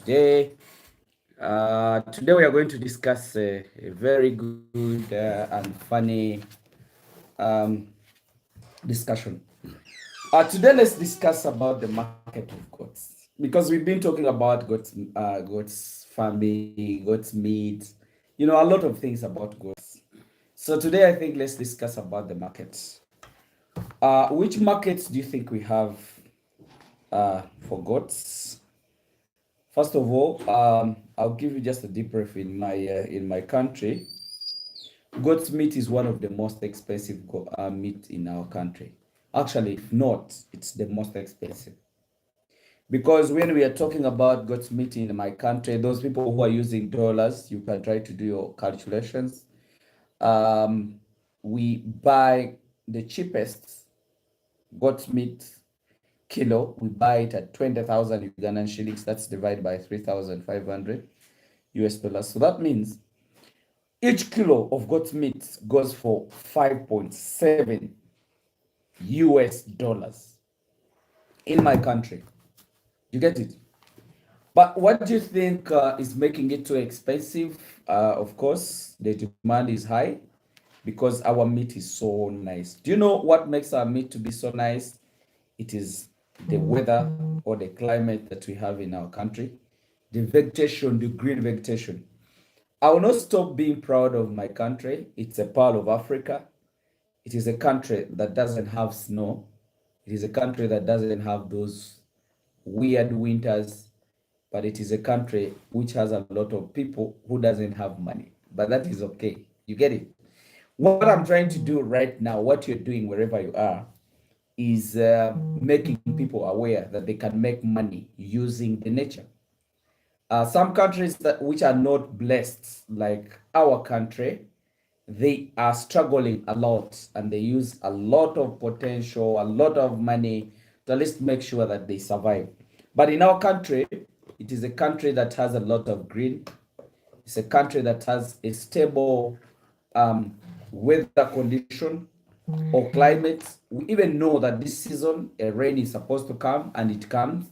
today. Today we are going to discuss a very good and funny um, discussion. Today let's discuss about the market of goats because we've been talking about goats farming, goats meat, a lot of things about goats. So today I think let's discuss about the markets. Which markets do you think we have for goats? First of all, I'll give you just a deep brief in my country. Goat's meat is one of the most expensive meat in our country. Actually, if not, it's the most expensive. Because when we are talking about goat's meat in my country, those people who are using dollars, you can try to do your calculations. Um, we buy the cheapest goat's meat kilo, we buy it at 20,000 Ugandan shillings. That's divided by 3,500 US dollars. So that means each kilo of goat meat goes for 5.7 US dollars in my country. You get it? But what do you think is making it too expensive? Of course, the demand is high because our meat is so nice. Do you know what makes our meat to be so nice? It is the weather or the climate that we have in our country, the vegetation, the green vegetation. I will not stop being proud of my country. It's a part of Africa. It is a country that doesn't have snow. It is a country that doesn't have those weird winters, but it is a country which has a lot of people who doesn't have money. But that is okay. You get it? What I'm trying to do right now, what you're doing wherever you are, is making people aware that they can make money using the nature. Some countries that which are not blessed, like our country, they are struggling a lot and they use a lot of potential, a lot of money to at least make sure that they survive. But in our country, it is a country that has a lot of green. It's a country that has a stable weather condition or climate. We even know that this season a rain is supposed to come and it comes,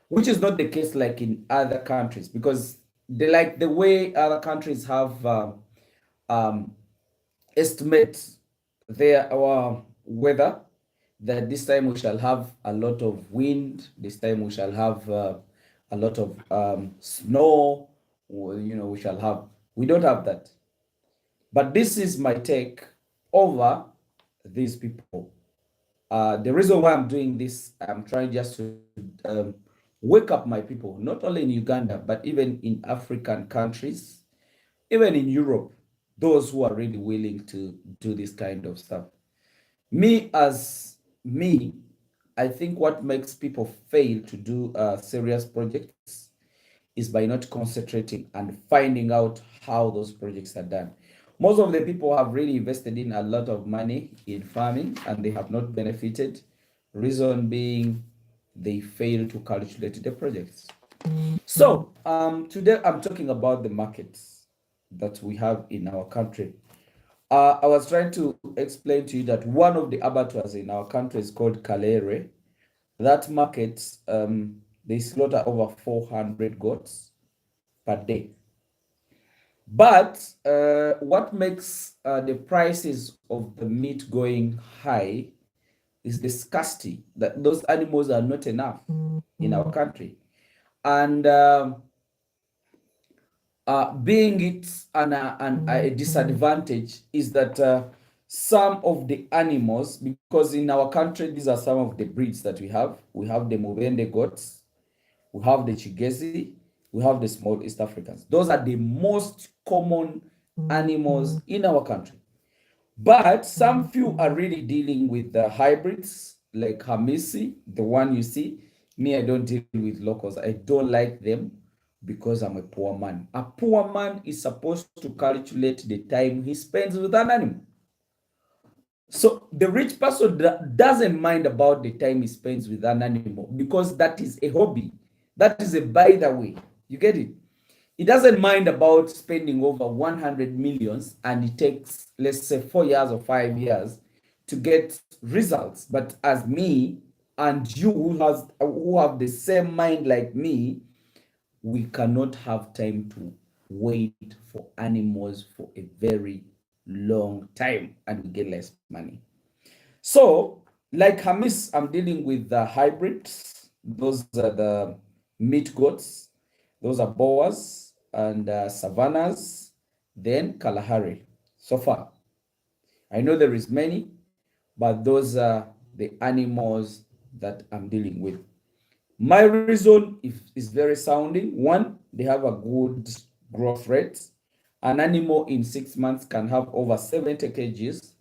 which is not the case like in other countries because they like the way other countries have um, estimate their our weather, that this time we shall have a lot of wind, this time we shall have a lot of snow, we shall have, we don't have that. But this is my take over these people. The reason why I'm doing this, I'm trying just to wake up my people, not only in Uganda, but even in African countries, even in Europe, those who are really willing to do this kind of stuff. Me, as me, I think what makes people fail to do serious projects is by not concentrating and finding out how those projects are done. Most of the people have really invested in a lot of money in farming and they have not benefited. Reason being they fail to calculate the projects. So today I'm talking about the markets that we have in our country. I was trying to explain to you that one of the abattoirs in our country is called Kalere. That market, they slaughter over 400 goats per day. But what makes the prices of the meat going high is the scarcity, that those animals are not enough in our country. And being it a disadvantage is that some of the animals, because in our country, these are some of the breeds that we have. We have the Mubende goats, we have the Chigezi, we have the small East Africans. Those are the most common animals in our country. But some few are really dealing with the hybrids, like hamiisi, the one you see. Me, I don't deal with locals. I don't like them because I'm a poor man. A poor man is supposed to calculate the time he spends with an animal. So the rich person doesn't mind about the time he spends with an animal because that is a hobby. That is a by the way. You get it? He doesn't mind about spending over 100 millions and it takes, let's say, 4 years or 5 years to get results. But as me and you who have the same mind like me, we cannot have time to wait for animals for a very long time and we get less money. So, like Hamis, I'm dealing with the hybrids. Those are the meat goats. Those are Boas and Savannas, then Kalahari. So far, I know there is many, but those are the animals that I'm dealing with. My reason is very sounding. One, they have a good growth rate. An animal in 6 months can have over 70 kgs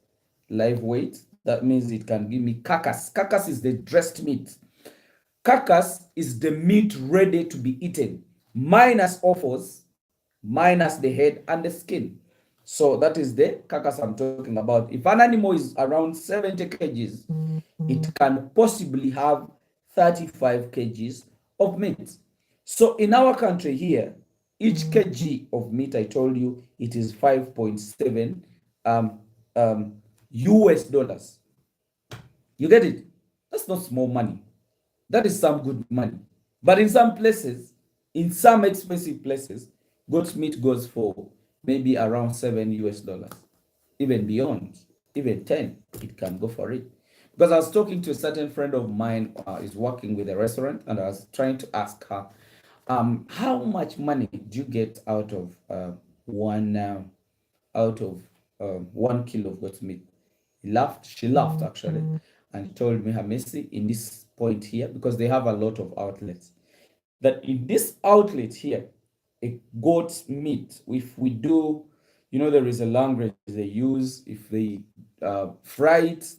live weight. That means it can give me carcass. Carcass is the dressed meat. Carcass is the meat ready to be eaten, minus offals, minus the head and the skin. So that is the carcass I'm talking about. If an animal is around 70 kgs, it can possibly have 35 kgs of meat. So in our country here, each kg of meat, I told you, it is 5.7 um, US dollars. You get it? That's not small money. That is some good money. But in some places, in some expensive places, goat meat goes for maybe around 7 US dollars, even beyond, even 10, it can go for it. Because I was talking to a certain friend of mine, is working with a restaurant, and I was trying to ask her, how much money do you get out of one out of 1 kilo of goat meat? She laughed actually, and told me, hamiisi, in this point here, because they have a lot of outlets, that in this outlet here, a goat's meat, if we do, there is a language they use, if they fry it,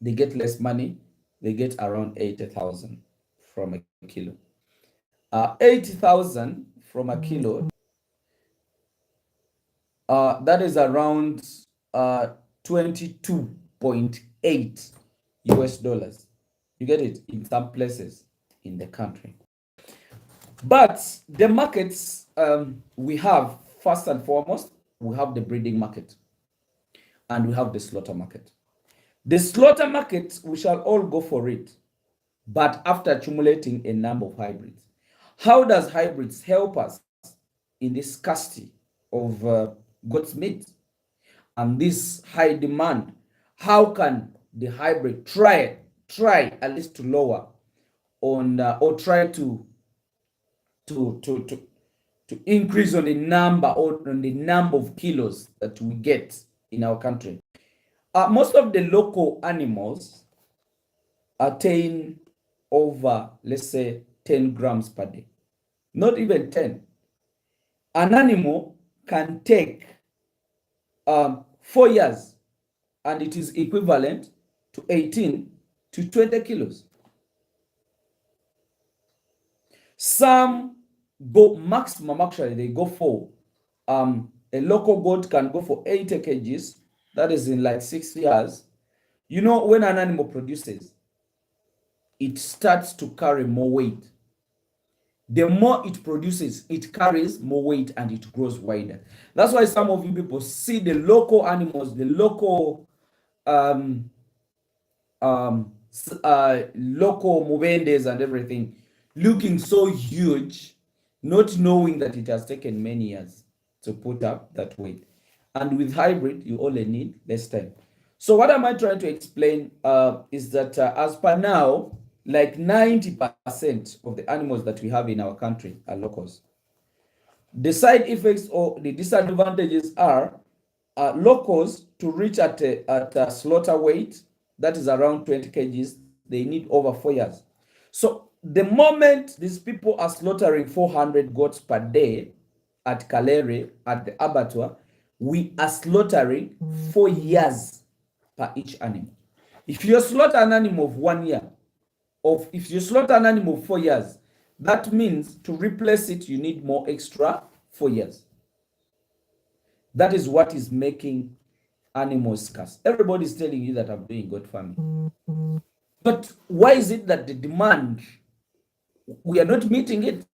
they get less money. They get around 80,000 from a kilo. 80,000 from a kilo, that is around 22.8 US dollars. You get it in some places in the country. But the markets we have, first and foremost, we have the breeding market and we have the slaughter market. The slaughter market, we shall all go for it, but after accumulating a number of hybrids. How does hybrids help us in this scarcity of goat's meat and this high demand? How can the hybrid try at least to lower on or try to to to to increase on the number or on the number of kilos that we get in our country? Most of the local animals attain over, let's say, 10 grams per day. Not even 10. An animal can take 4 years, and it is equivalent to 18 to 20 kilos. Some go maximum, actually, they go for a local goat can go for 80 kgs. That is in like 6 years. When an animal produces, it starts to carry more weight. The more it produces, it carries more weight and it grows wider. That's why some of you people see the local animals, the local local mubendes and everything, looking so huge, not knowing that it has taken many years to put up that weight. And with hybrid, you only need less time. So what am I trying to explain is that as per now, like 90% of the animals that we have in our country are locals. The side effects or the disadvantages are locals to reach at a slaughter weight that is around 20 kgs, they need over 4 years. So the moment these people are slaughtering 400 goats per day at Kalere, at the abattoir, we are slaughtering 4 years per each animal. If you slaughter an animal of 1 year, or if you slaughter an animal of 4 years, that means to replace it, you need more extra 4 years. That is what is making animals scarce. Everybody is telling you that I'm doing goat farming. But why is it that the demand, we are not meeting it?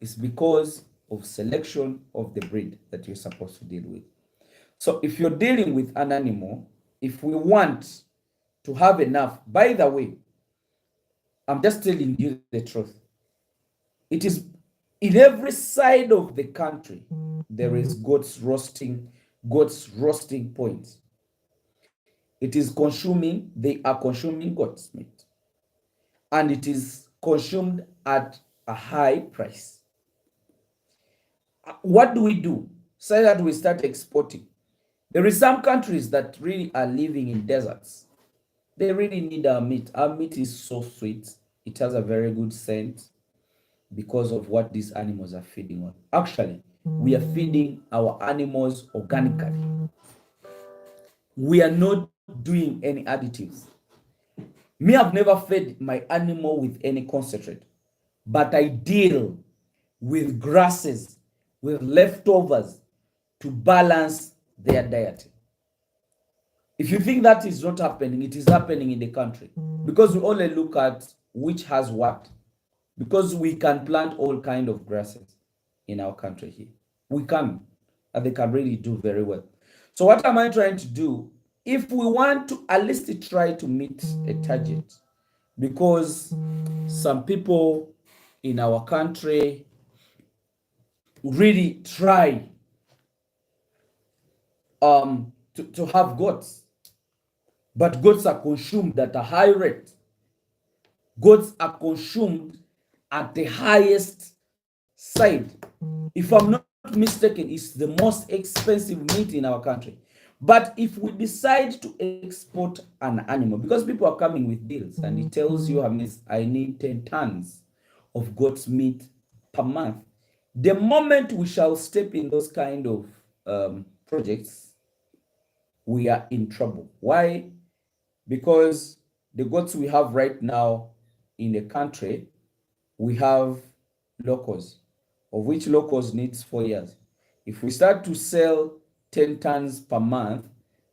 It's because of selection of the breed that you're supposed to deal with. So if you're dealing with an animal, if we want to have enough, by the way, I'm just telling you the truth. It is In every side of the country, there is goats roasting points. They are consuming goat's meat, and it is consumed at a high price. What do we do? Say that we start exporting. There is some countries that really are living in deserts. They really need our meat. Our meat is so sweet. It has a very good scent because of what these animals are feeding on. Actually, we are feeding our animals organically. We are not doing any additives. Me, I've never fed my animal with any concentrate, but I deal with grasses, with leftovers to balance their diet. If you think that is not happening, it is happening in the country because we only look at which has what. Because we can plant all kind of grasses in our country here. We can, and they can really do very well. So what am I trying to do? If we want to at least try to meet a target, because some people in our country really try to have goats, but goats are consumed at a high rate. Goats are consumed at the highest side. If I'm not mistaken, it's the most expensive meat in our country. But if we decide to export an animal, because people are coming with deals and it tells you, I need 10 tons of goat's meat per month. The moment we shall step in those kind of projects, we are in trouble. Why? Because the goats we have right now in the country, we have locals, of which locals needs 4 years. If we start to sell 10 tons per month,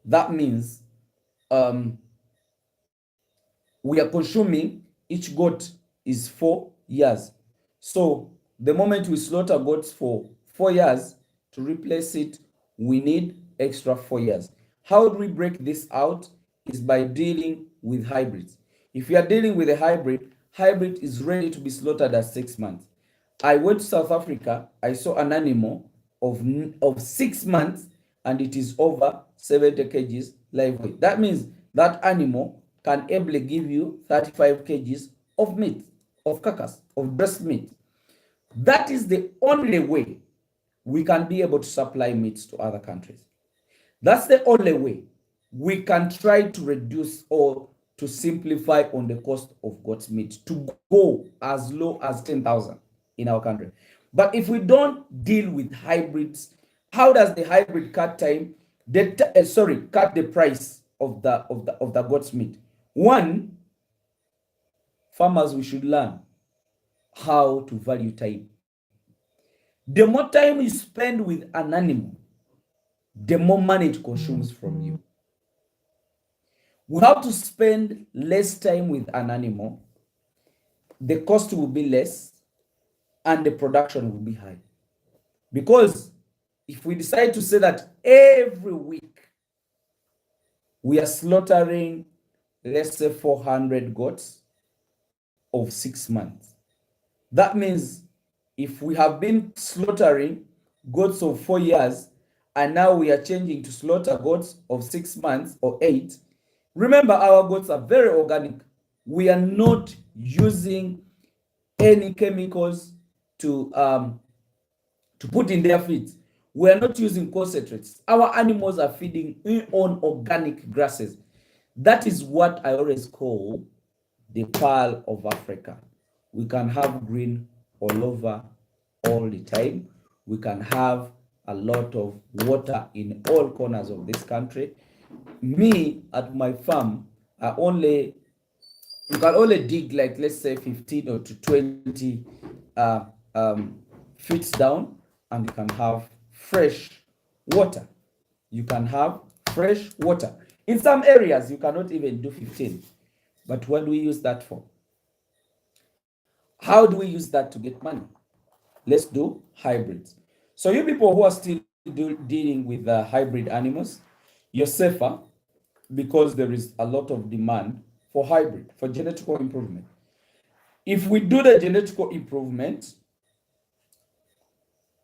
that means um, we are consuming, each goat is 4 years. So the moment we slaughter goats for 4 years, to replace it, we need extra 4 years. How do we break this out? Is by dealing with hybrids. If you are dealing with a hybrid is ready to be slaughtered at 6 months. I went to South Africa, I saw an animal of 6 months, and it is over 70 kgs live weight. That means that animal can ably give you 35 kgs of meat, of carcass, of breast meat. That is the only way we can be able to supply meats to other countries. That's the only way we can try to reduce or to simplify on the cost of goat's meat to go as low as 10,000 in our country. But if we don't deal with hybrids, how does the hybrid cut time? Cut the price of the goat's meat. One, farmers, we should learn how to value time. The more time you spend with an animal, the more money it consumes from you. We have to spend less time with an animal, the cost will be less, and the production will be high. Because if we decide to say that every week we are slaughtering, let's say 400 goats of 6 months, that means if we have been slaughtering goats of 4 years and now we are changing to slaughter goats of 6 months or 8, remember our goats are very organic. We are not using any chemicals to put in their feed. We are not using concentrates. Our animals are feeding on organic grasses. That is what I always call the pearl of Africa. We can have green all over all the time. We can have a lot of water in all corners of this country. Me, at my farm, you can only dig like, let's say, 15 or to 20 uh, feet down, and you can have fresh water. You can have fresh water. In some areas, you cannot even do 15. But what do we use that for? How do we use that to get money? Let's do hybrids. So you people who are still dealing with hybrid animals, you're safer because there is a lot of demand for hybrid, for genetical improvement. If we do the genetical improvement,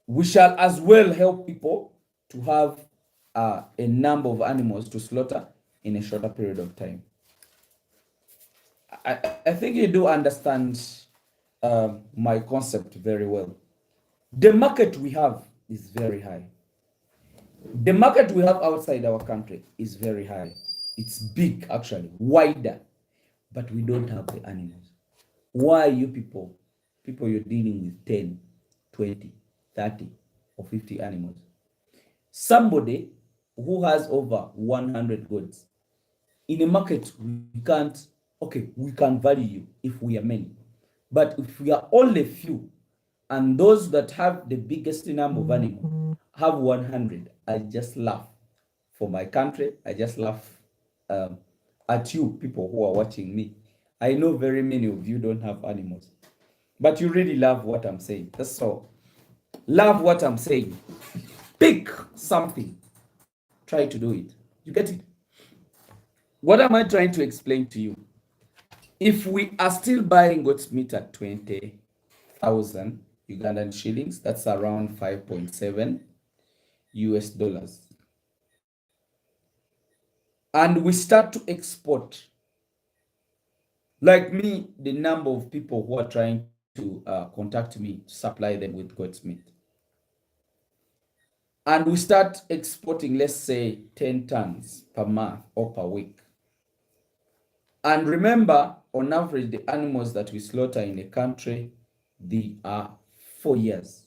we shall as well help people to have a number of animals to slaughter in a shorter period of time. I think you do understand my concept very well. The market we have is very high. The market we have outside our country is very high. It's big, actually, wider, but we don't have the animals. Why you people you're dealing with 10, 20, 30, or 50 animals? Somebody who has over 100 goods, in a market, we can't, okay, we can value you if we are many. But if we are only few, and those that have the biggest number of animals have 100, I just laugh. For my country, I just laugh at you people who are watching me. I know very many of you don't have animals, but you really love what I'm saying. That's all. Love what I'm saying. Pick something. Try to do it. You get it? What am I trying to explain to you? If we are still buying goat's meat at 20,000 Ugandan shillings, that's around 5.7 US dollars. And we start to export, like me, the number of people who are trying to contact me to supply them with goat's meat. And we start exporting, let's say 10 tons per month or per week. And remember, on average, the animals that we slaughter in a country, they are 4 years.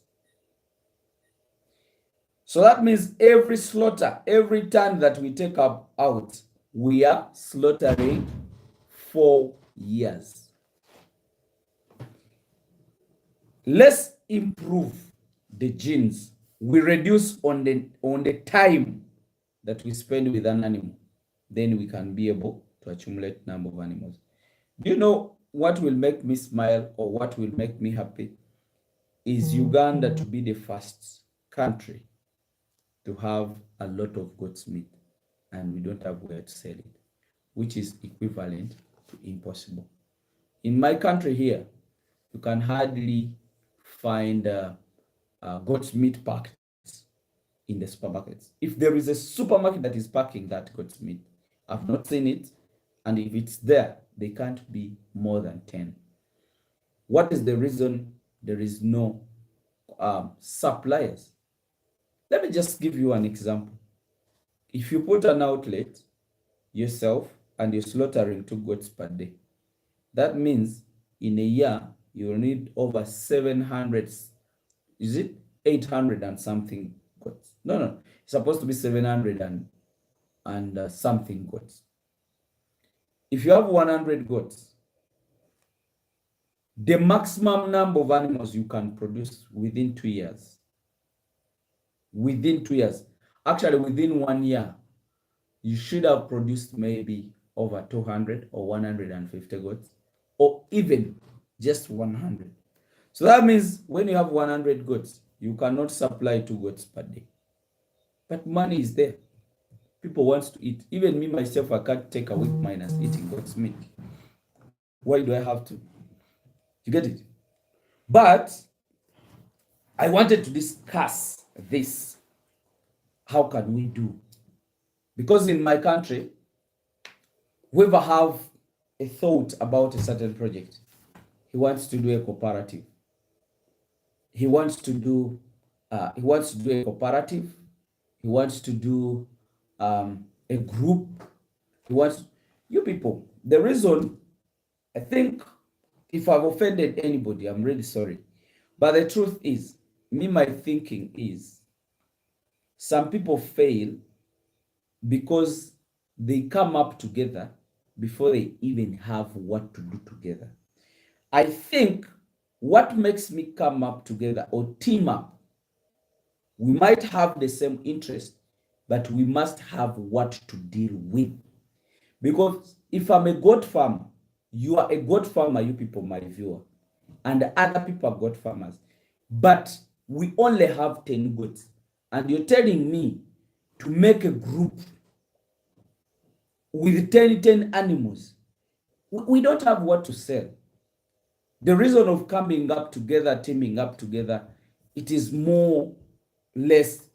So that means every slaughter, every ton that we take up out, we are slaughtering 4 years. Let's improve the genes. We reduce on the time that we spend with an animal. Then we can be able to accumulate number of animals. Do you know what will make me smile or what will make me happy? Is Uganda to be the first country to have a lot of goat's meat and we don't have where to sell it, which is equivalent to impossible. In my country here, you can hardly find goat's meat packed in the supermarkets. If there is a supermarket that is packing that goat's meat, I've not seen it, and if it's there, they can't be more than 10. What is the reason there is no suppliers? Let me just give you an example. If you put an outlet yourself and you're slaughtering 2 goats per day, that means in a year you'll need over 700, is it 800 and something goats? No, it's supposed to be 700 and something goats. If you have 100 goats, the maximum number of animals you can produce within 2 years, actually within 1 year, you should have produced maybe over 200 or 150 goats, or even just 100. So that means when you have 100 goats, you cannot supply 2 goats per day. But money is there. People want to eat. Even me, myself, I can't take a week minus eating goat's meat. Why do I have to? You get it? But I wanted to discuss this. How can we do? Because in my country, whoever have a thought about a certain project, he wants to do a cooperative. He wants to do a cooperative. He wants to do a group. He wants you people. The reason, I think, if I've offended anybody, I'm really sorry. But the truth is, my thinking is, some people fail because they come up together before they even have what to do together. I think what makes me come up together or team up, we might have the same interest, but we must have what to deal with. Because if I'm a goat farmer, you are a goat farmer, you people, my viewer, and other people are goat farmers, but we only have 10 goats, and you're telling me to make a group with 10 animals. We don't have what to sell. The reason of coming up together, teaming up together, it is more less,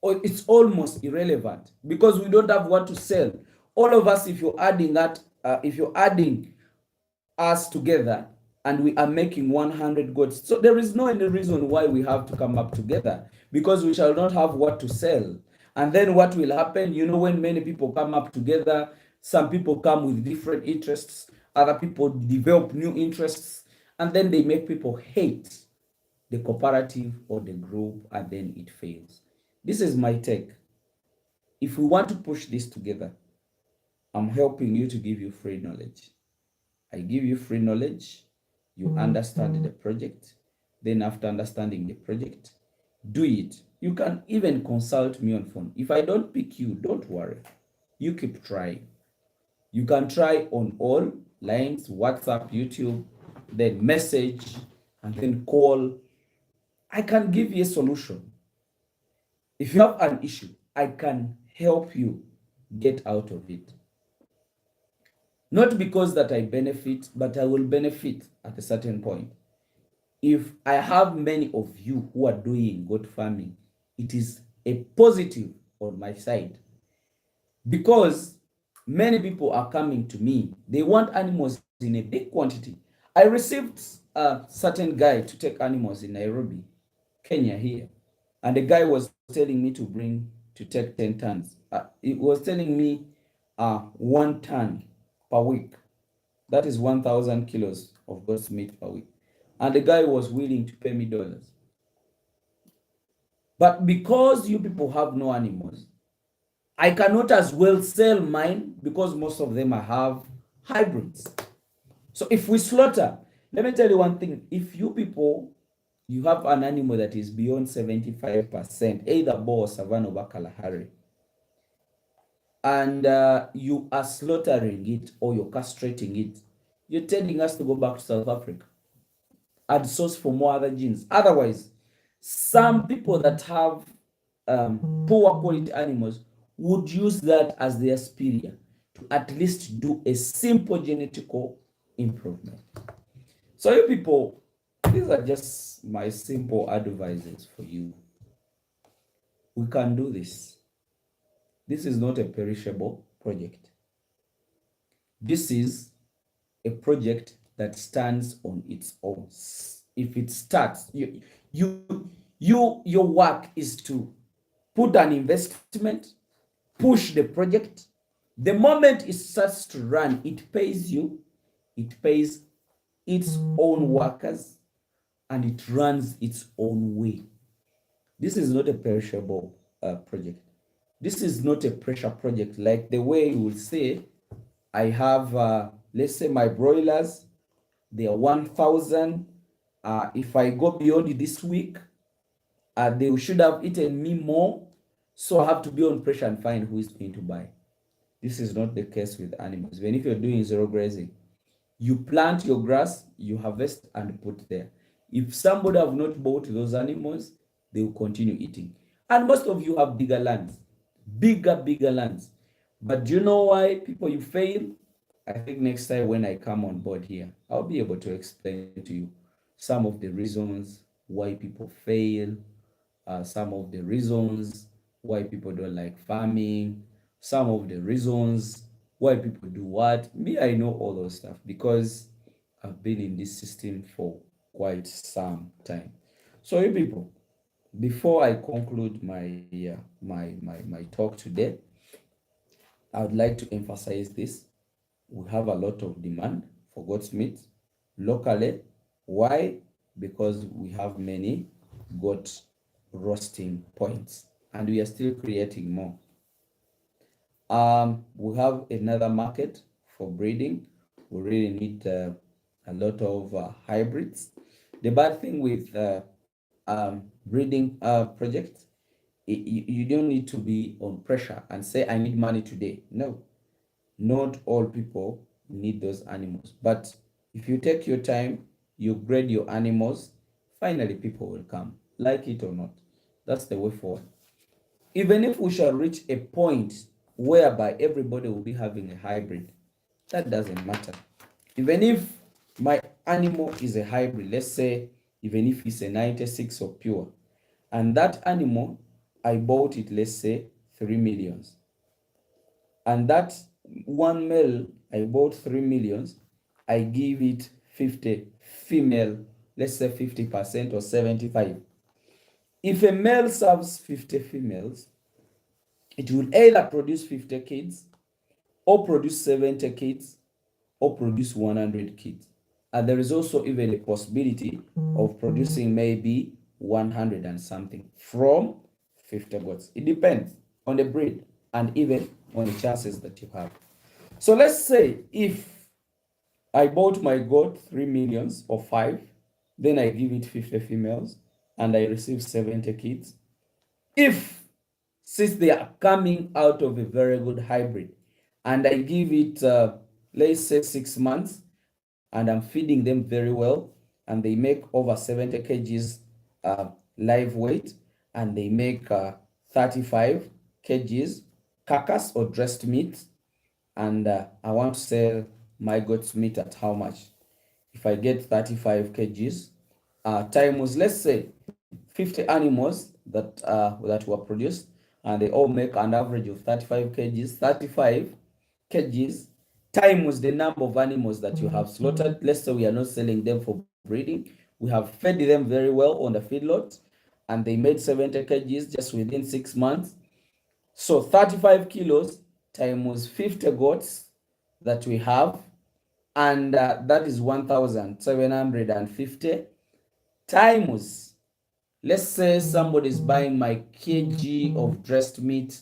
or it's almost irrelevant, because we don't have what to sell. All of us, if you're adding that, if you're adding us together and we are making 100 goats, so there is no any reason why we have to come up together, because we shall not have what to sell. And then what will happen, when many people come up together, some people come with different interests, other people develop new interests, and then they make people hate the cooperative or the group, and then it fails. This is my take. If we want to push this together, I'm helping you to give you free knowledge. I give you free knowledge, you understand the project, then after understanding the project, do it. You can even consult me on phone. If I don't pick you, don't worry. You keep trying. You can try on all lines, WhatsApp, YouTube, then message, and then call. I can give you a solution. If you have an issue, I can help you get out of it. Not because that I benefit, but I will benefit at a certain point. If I have many of you who are doing goat farming, it is a positive on my side, because many people are coming to me. They want animals in a big quantity. I received a certain guy to take animals in Nairobi, Kenya here. And the guy was telling me to take 10 tons. He was telling me 1 ton per week. That is 1,000 kilos of goat's meat per week. And the guy was willing to pay me dollars. But because you people have no animals, I cannot as well sell mine, because most of them I have hybrids. So if we slaughter, let me tell you one thing. If you people, you have an animal that is beyond 75%, either bull or Savannah or Kalahari, and you are slaughtering it or you're castrating it, you're telling us to go back to South Africa and source for more other genes. Otherwise, some people that have poor quality animals would use that as their superior to at least do a simple genetical improvement. So you people, these are just my simple advices for you. We can do this. This is not a perishable project. This is a project that stands on its own. If it starts, your work is to put an investment, push the project. The moment it starts to run, it pays you, it pays its own workers, and it runs its own way. This is not a perishable project. This is not a pressure project, like the way you will say, I have, let's say my broilers, they are 1,000. If I go beyond this week, they should have eaten me more. So I have to be on pressure and find who is going to buy. This is not the case with animals. Even if you're doing zero grazing, you plant your grass, you harvest and put there. If somebody have not bought those animals, they will continue eating. And most of you have bigger lands, bigger lands. But do you know why people you fail? I think next time when I come on board here, I'll be able to explain to you some of the reasons why people fail, some of the reasons why people don't like farming, some of the reasons why people do what. Me, I know all those stuff because I've been in this system for quite some time. So you people, before I conclude my talk today, I would like to emphasize this. We have a lot of demand for goat's meat locally. Why? Because we have many goat roasting points and we are still creating more. We have another market for breeding. We really need a lot of hybrids. The bad thing with breeding projects, you don't need to be on pressure and say, I need money today. No, not all people need those animals. But if you take your time, you grade your animals, finally people will come, like it or not. That's the way forward. Even if we shall reach a point whereby everybody will be having a hybrid, that doesn't matter. Even if my animal is a hybrid, let's say even if it's a 96 or pure. And that animal, I bought it, let's say, 3 millions. And that one male, I bought 3 millions, I give it 50 female, let's say 50% or 75. If a male serves 50 females, it will either produce 50 kids, or produce 70 kids, or produce 100 kids. And there is also even a possibility of producing maybe 100 and something from 50 goats. It depends on the breed and even on the chances that you have. So let's say if I bought my goat 3 millions or 5, then I give it 50 females and I receive 70 kids. If, since they are coming out of a very good hybrid, and I give it, let's say 6 months, and I'm feeding them very well, and they make over 70 kgs live weight, and they make 35 kgs carcass or dressed meat, and I want to sell my goat's meat at how much? If I get 35 kgs times, let's say 50 animals that were produced, and they all make an average of 35 kgs. 35 kgs times the number of animals that you have slaughtered. Let's say we are not selling them for breeding. We have fed them very well on the feedlot, and they made 70 kgs just within 6 months. So 35 kilos times 50 goats that we have, and that is 1,750 times, let's say somebody is buying my kg of dressed meat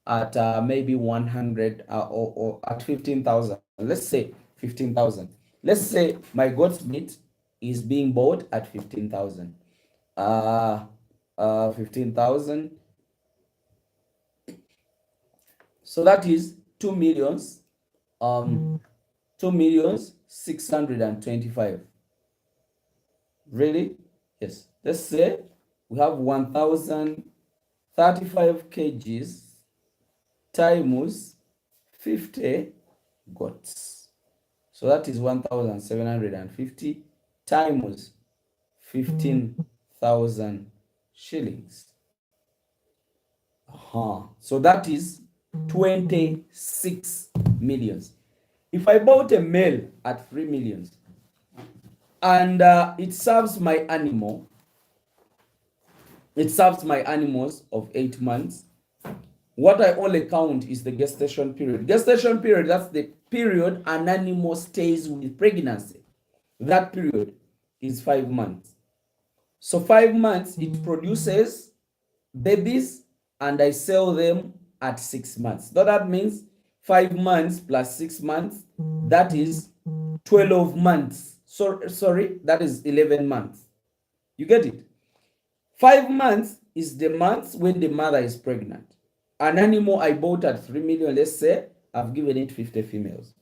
at maybe 100 or at 15,000. Let's say 15,000. Let's say my goat's meat is being bought at 15,000. 15,000. So that is 2 millions, 2,625,000. Really? Yes. Let's say we have 1,035 kgs times 50 goats. So that is 1,750 times 15,000 shillings. So that is 26 millions. If I bought a male at 3 millions and it serves my animals of 8 months, what I only count is the gestation period. Gestation period, that's the period an animal stays with pregnancy. That period is 5 months. So 5 months, it produces babies, and I sell them at 6 months. So that means 5 months plus 6 months, that is 12 months. So, sorry, that is 11 months. You get it? 5 months is the months when the mother is pregnant. An animal I bought at 3 million, let's say, I've given it 50 females.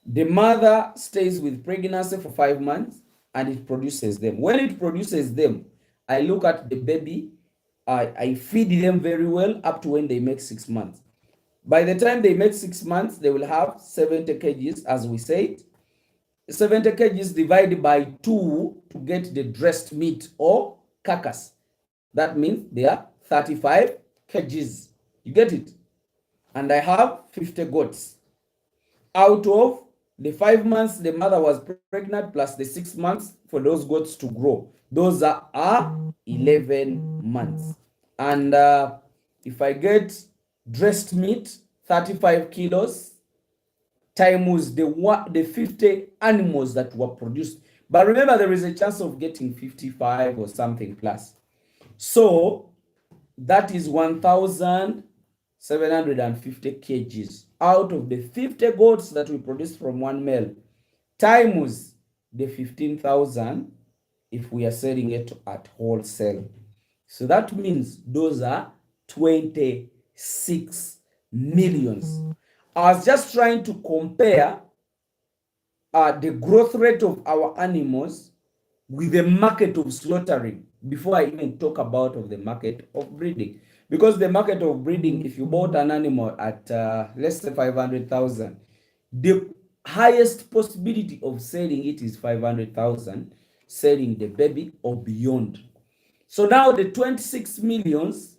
The mother stays with pregnancy for 5 months and it produces them. When it produces them, I look at the baby, I feed them very well up to when they make 6 months. By the time they make 6 months, they will have 70 kgs, as we said. 70 kgs divided by 2 to get the dressed meat or carcass. That means they are 35 kgs. You get it? And I have 50 goats. Out of the 5 months the mother was pregnant plus the 6 months for those goats to grow, those are 11 months. And if I get dressed meat 35 kilos times the 50 animals that were produced, but remember there is a chance of getting 55 or something plus, so that is 1,750 kgs out of the 50 goats that we produce from one male times the 15,000 if we are selling it at wholesale. So that means those are 26 millions. I was just trying to compare the growth rate of our animals with the market of slaughtering before I even talk about of the market of breeding. Because the market of breeding, if you bought an animal at let's say 500,000, the highest possibility of selling it is 500,000. selling the baby or beyond. So now the 26 millions,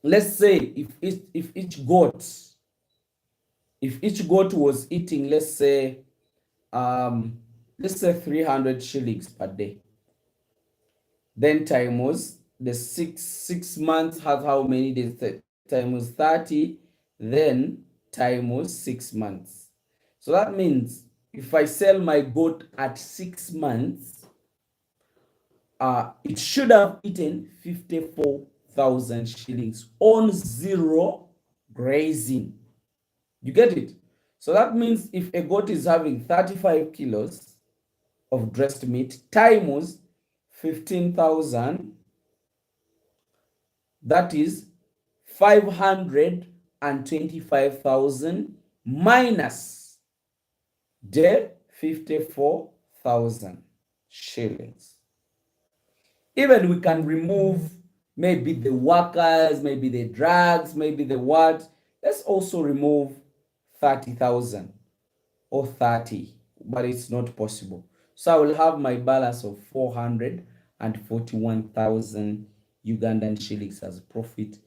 let's say if each goat was eating, let's say 300 shillings per day, then times the six months have how many days, times 30, then times 6 months. So that means if I sell my goat at 6 months, it should have eaten 54,000 shillings on zero grazing. You get it? So that means if a goat is having 35 kilos of dressed meat times 15,000, that is 525,000 minus the 54,000 shillings. Even we can remove maybe the workers, maybe the drugs, maybe the what. Let's also remove 30,000 or 30, but it's not possible. So I will have my balance of 441,000 Ugandan shillings as profit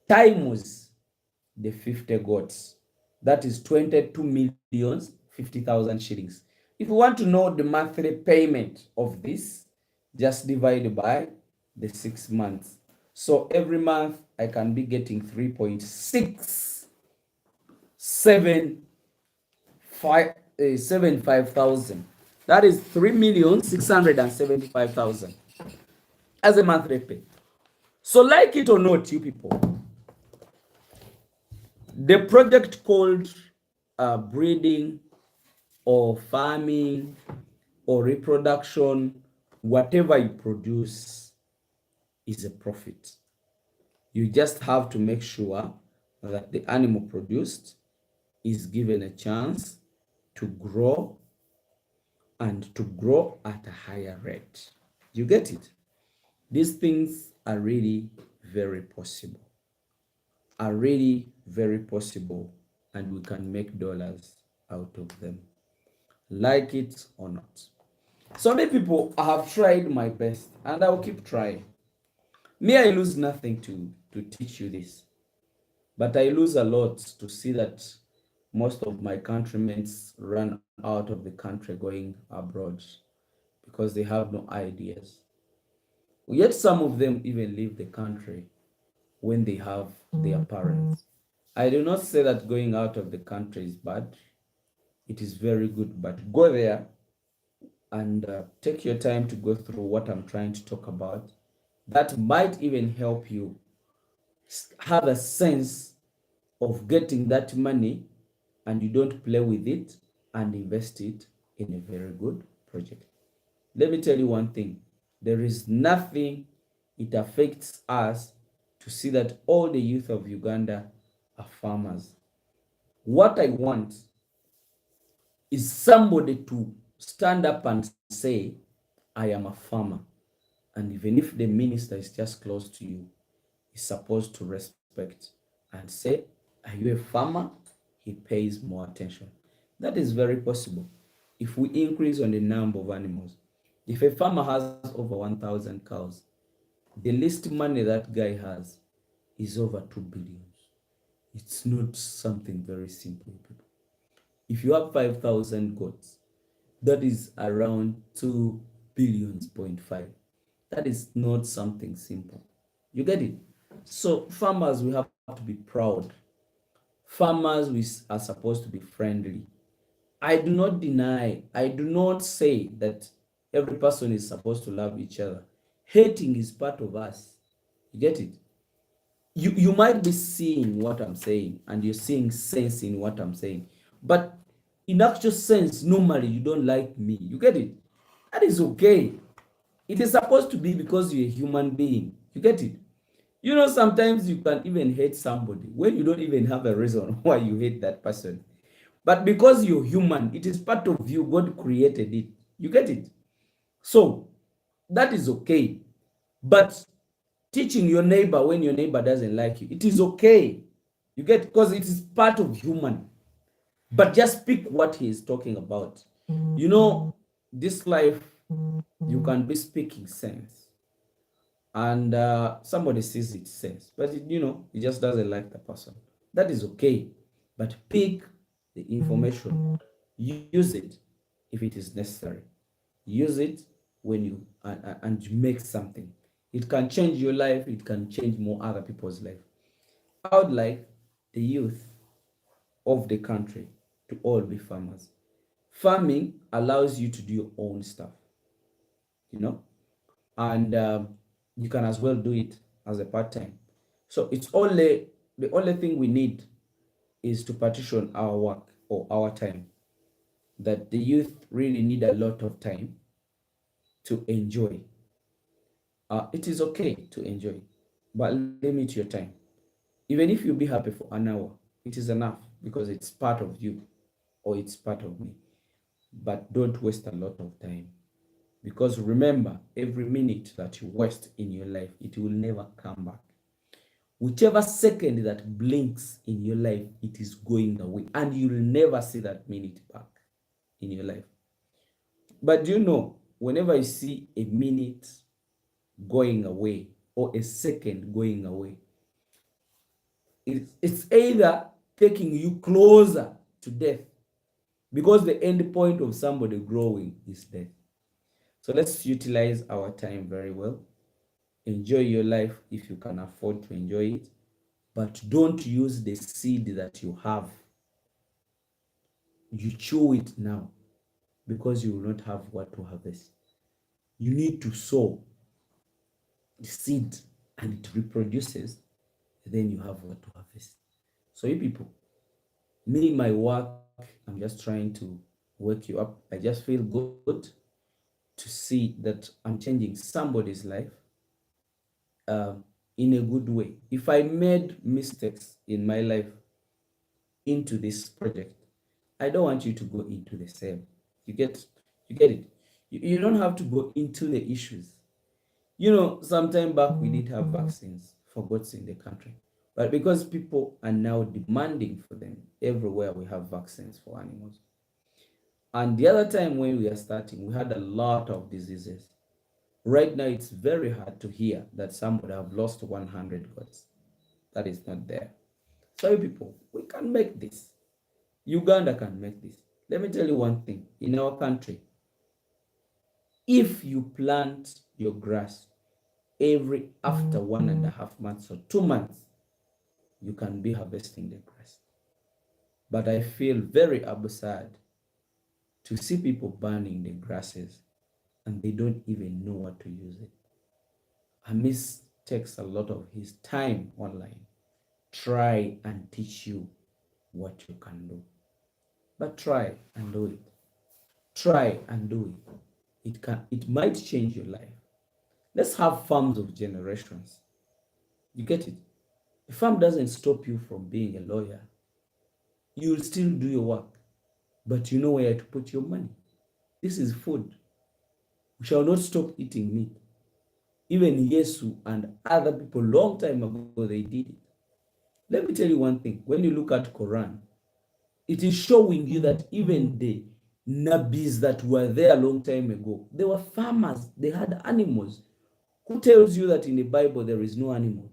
times the 50 goats. That is 22 millions 50,000 shillings. If you want to know the monthly payment of this, just divide by the 6 months. So every month I can be getting 3.675,000. That is 3,675,000 as a monthly pay. So like it or not, you people, the project called breeding or farming or reproduction, whatever you produce is a profit. You just have to make sure that the animal produced is given a chance to grow and to grow at a higher rate. You get it? These things are really very possible. And we can make dollars out of them, like it or not. So many people, I have tried my best and I will keep trying. Me, I lose nothing to teach you this, but I lose a lot to see that most of my countrymen run out of the country going abroad because they have no ideas. Yet some of them even leave the country when they have their parents. I do not say that going out of the country is bad. It is very good, but go there and take your time to go through what I'm trying to talk about. That might even help you have a sense of getting that money and you don't play with it and invest it in a very good project. Let me tell you one thing. There is nothing it affects us to see that all the youth of Uganda are farmers. What I want is somebody to stand up and say, I am a farmer. And even if the minister is just close to you, is supposed to respect and say, are you a farmer? He pays more attention. That is very possible. If we increase on the number of animals, if a farmer has over 1,000 cows, the least money that guy has is over 2 billion. It's not something very simple, people. If you have 5,000 goats, that is around 2 billions, 0.5. That is not something simple. You get it? So farmers, we have to be proud. Farmers, we are supposed to be friendly. I do not say that every person is supposed to love each other. Hating is part of us. You get it? You might be seeing what I'm saying and you're seeing sense in what I'm saying. But in actual sense, normally you don't like me. You get it? That is okay. It is supposed to be because you're a human being. You get it? You know, sometimes you can even hate somebody when you don't even have a reason why you hate that person. But because you're human, it is part of you. God created it. You get it? So that is okay. But teaching your neighbor when your neighbor doesn't like you, it is okay. You get, because it is part of human. But just pick what he is talking about. You know, this life You can be speaking sense, and somebody sees it sense, but he just doesn't like the person. That is okay, but pick the information, use it if it is necessary. Use it when and you make something. It can change your life, it can change more other people's life. I would like the youth of the country to all be farmers. Farming allows you to do your own stuff, you know, and you can as well do it as a part-time. So it's only the only thing we need is to partition our work or our time. That the youth really need a lot of time to enjoy. It is okay to enjoy, but limit your time. Even if you be happy for an hour, it is enough because it's part of you or it's part of me. But don't waste a lot of time, because remember, every minute that you waste in your life, it will never come back. Whichever second that blinks in your life, it is going away, and you'll never see that minute back in your life. But do you know, whenever you see a minute going away or a second going away, it's either taking you closer to death, because the end point of somebody growing is death. So let's utilize our time very well. Enjoy your life if you can afford to enjoy it, but don't use the seed that you have. You chew it now because you will not have what to harvest. You need to sow the seed and it reproduces, then you have what to harvest. So you people, me, my work, I'm just trying to wake you up. I just feel good to see that I'm changing somebody's life uh, in a good way. If I made mistakes in my life into this project, I don't want you to go into the same. You get you get it. You don't have to go into the issues. Some time back we did have vaccines for goats in the country. But because people are now demanding for them, everywhere we have vaccines for animals. And the other time when we are starting, we had a lot of diseases. Right now, it's very hard to hear that somebody have lost 100 goats. That is not there. So people, we can make this. Uganda can make this. Let me tell you one thing. In our country, if you plant your grass every after 1.5 months or 2 months, you can be harvesting the grass. But I feel very absurd to see people burning the grasses and they don't even know what to use it. Hamiisi takes a lot of his time online. Try and teach you what you can do. But try and do it. Try and do it. It might change your life. Let's have farms of generations. You get it? A farm doesn't stop you from being a lawyer. You'll still do your work, but you know where to put your money. This is food. We shall not stop eating meat. Even Yesu and other people long time ago, they did it. Let me tell you one thing. When you look at Quran, it is showing you that even the nabis that were there a long time ago, they were farmers. They had animals. Who tells you that in the Bible there is no animal?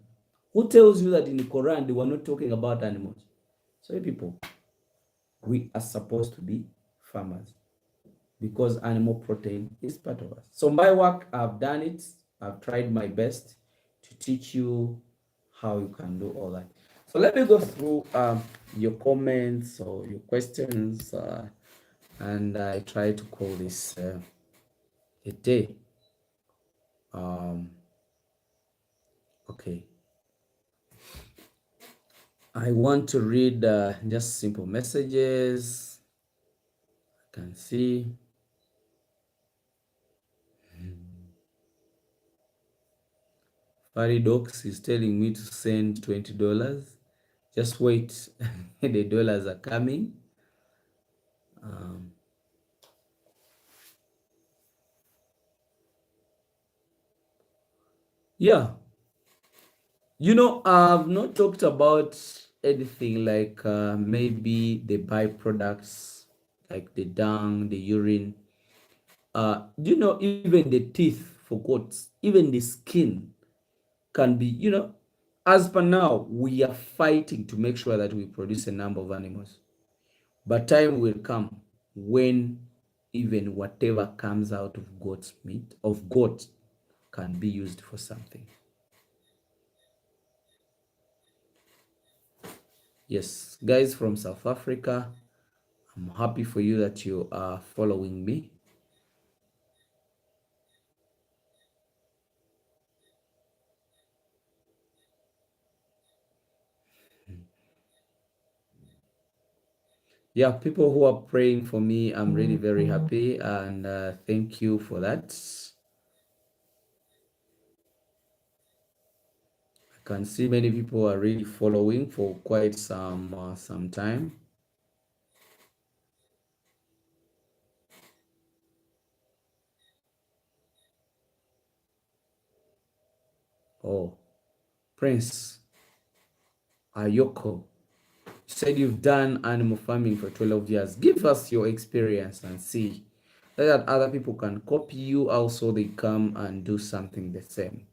Who tells you that in the Quran they were not talking about animals? So people, we are supposed to be farmers because animal protein is part of us. So my work, I've done it. I've tried my best to teach you how you can do all that. So let me go through your comments or your questions, and I try to call this a day. Okay. I want to read just simple messages. I can see. Paradox is telling me to send $20. Just wait, the dollars are coming. Yeah, I've not talked about anything like maybe the byproducts, like the dung, the urine. Even the teeth for goats, even the skin can be, as per now, we are fighting to make sure that we produce a number of animals. But time will come when even whatever comes out of goat's meat, of goat, can be used for something. Yes, guys from South Africa, I'm happy for you that you are following me. Yeah, people who are praying for me, I'm really very happy, and thank you for that. I can see many people are really following for quite some time. Oh, Prince Ayoko, said you've done animal farming for 12 years. Give us your experience and see that other people can copy you, also they come and do something the same.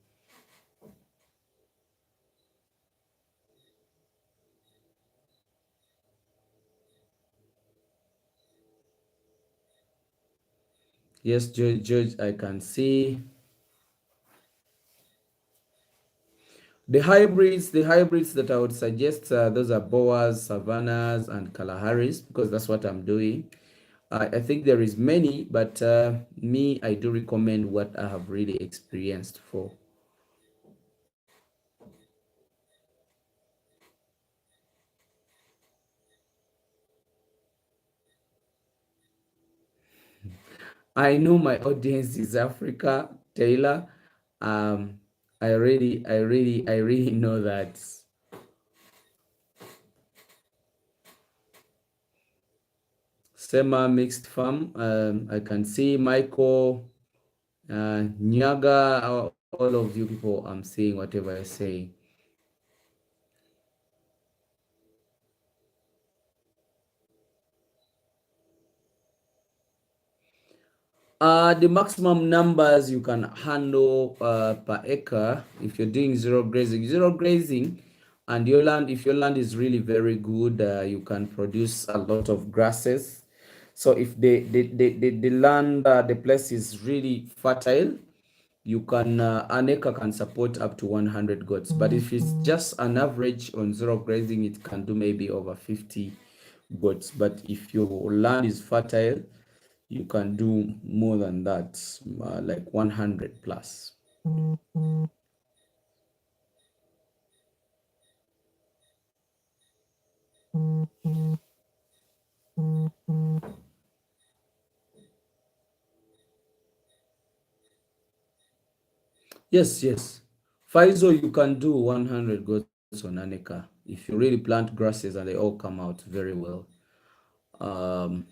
Yes, George, I can see the hybrids that I would suggest, those are Boas, Savannas, and Kalaharis, because that's what I'm doing. I think there is many, but me, I do recommend what I have really experienced for. I know my audience is Africa, Taylor. Um, I really know that. Sema mixed farm. I can see Michael, Nyaga, all of you people. I'm seeing whatever I say. The maximum numbers you can handle per acre if you're doing zero grazing. Zero grazing, and if your land is really very good, you can produce a lot of grasses. So if the land, the place is really fertile, you can an acre can support up to 100 goats. But if it's just an average on zero grazing, it can do maybe over 50 goats. But if your land is fertile, you can do more than that, like 100 plus. Yes, yes. Faizo, you can do 100 goats on an acre if you really plant grasses and they all come out very well. Um,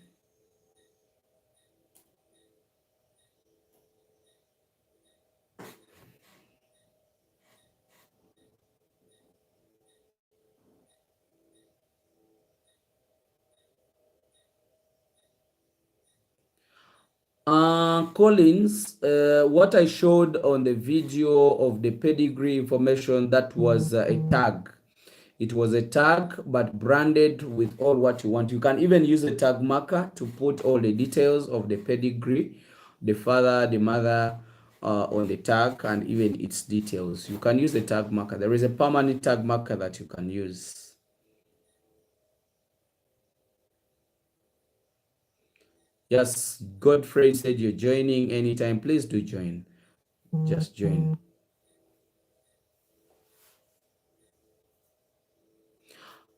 Collins, what I showed on the video of the pedigree information, that was a tag. It was a tag, but branded with all what you want. You can even use a tag marker to put all the details of the pedigree, the father, the mother, on the tag, and even its details. You can use a tag marker. There is a permanent tag marker that you can use. Yes, Godfrey said you're joining anytime. Please do join. Just join.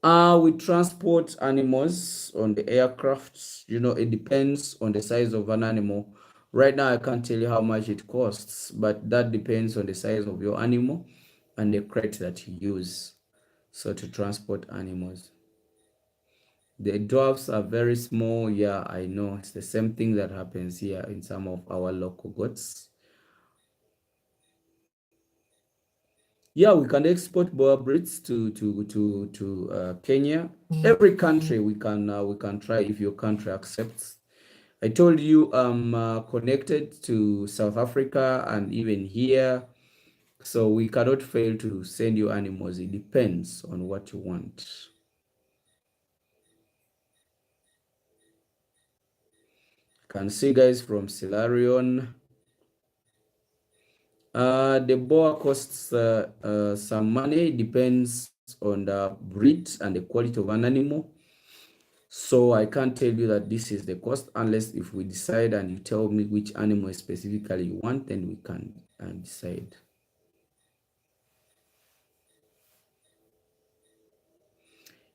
We transport animals on the aircrafts. It depends on the size of an animal. Right now, I can't tell you how much it costs, but that depends on the size of your animal and the crate that you use. So to transport animals. The dwarfs are very small. Yeah, I know. It's the same thing that happens here in some of our local goats. Yeah, we can export boa breeds to Kenya. Every country we can try if your country accepts. I told you I'm connected to South Africa and even here. So we cannot fail to send you animals. It depends on what you want. Can see guys from Silarion. The boa costs some money. It depends on the breed and the quality of an animal. So I can't tell you that this is the cost unless if we decide and you tell me which animal specifically you want, then we can decide.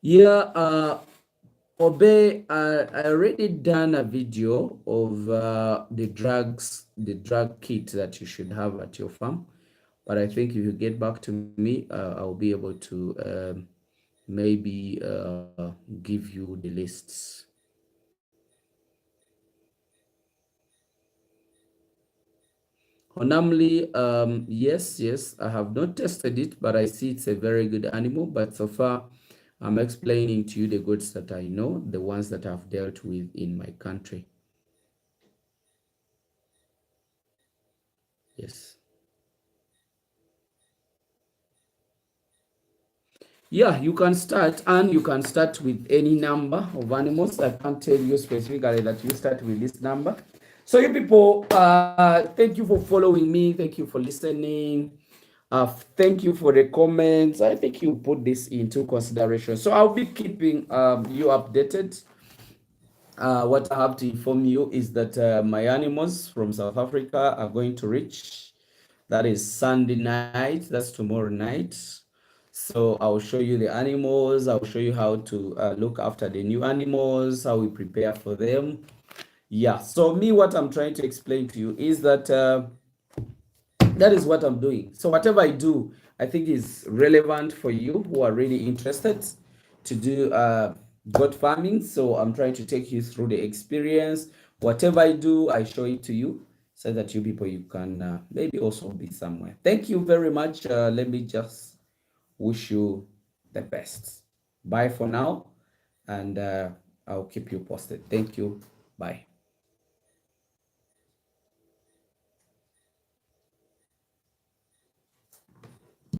Yeah, Obey, I already done a video of the drug kit that you should have at your farm. But I think if you get back to me, I'll be able to maybe give you the lists. Honamli, yes, I have not tested it, but I see it's a very good animal. But so far, I'm explaining to you the goods that I know, the ones that I've dealt with in my country. Yes. Yeah, you can start, and you can start with any number of animals. I can't tell you specifically that you start with this number. So you people, thank you for following me. Thank you for listening. Thank you for the comments. I think you put this into consideration. So I'll be keeping you updated. What I have to inform you is that my animals from South Africa are going to reach. That is Sunday night. That's tomorrow night. So I'll show you the animals. I'll show you how to look after the new animals, how we prepare for them. Yeah. So me, what I'm trying to explain to you is that that is what I'm doing. So whatever I do, I think is relevant for you who are really interested to do goat farming. So I'm trying to take you through the experience. Whatever I do, I show it to you so that you people, you can maybe also be somewhere. Thank you very much. Let me just wish you the best. Bye for now, and I'll keep you posted. Thank you. Bye.